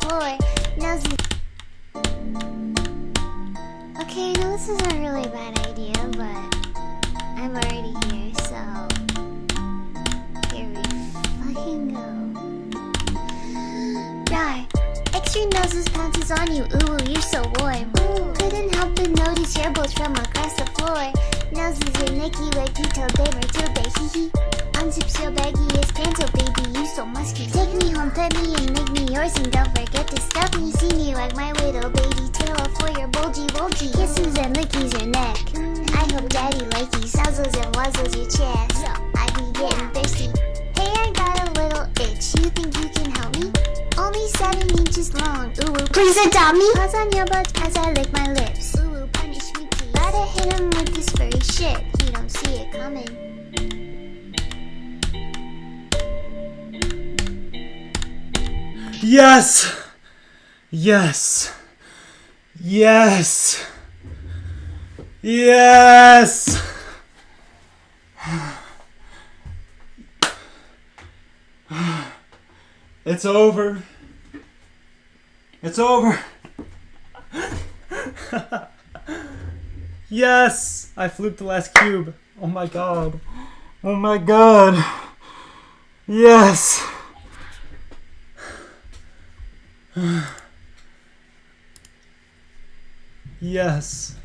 floor. Noses. Okay, I know this is a really bad idea, but I'm already here, so here we fucking go. Rar, extreme noses pounces on you. Ooh, you're so warm. Couldn't help but notice your bolts from across the floor. Noses are Nicky, Wakito, Babe, Matilda, hee hee. Unzips your baggiest pants, oh baby, you so musky. Take me home, pet me, and make me yours, and don't forget to stuff me. See me like my little baby tail for your bulgy. Kisses and lickies your neck. I hope daddy likey suzzles and wuzzles your chest. I be getting thirsty. Hey, I got a little itch. You think you can help me? Only 7 inches long. Ooh, please adopt me. Paws on your butt as I lick my lips. Ooh, punish me, please. Gotta hit him with this furry shit. He don't see it coming. Yes! Yes! Yes! Yes! It's over. It's over. Yes! I fluked the last cube. Oh my god. Oh my god. Yes! Yes.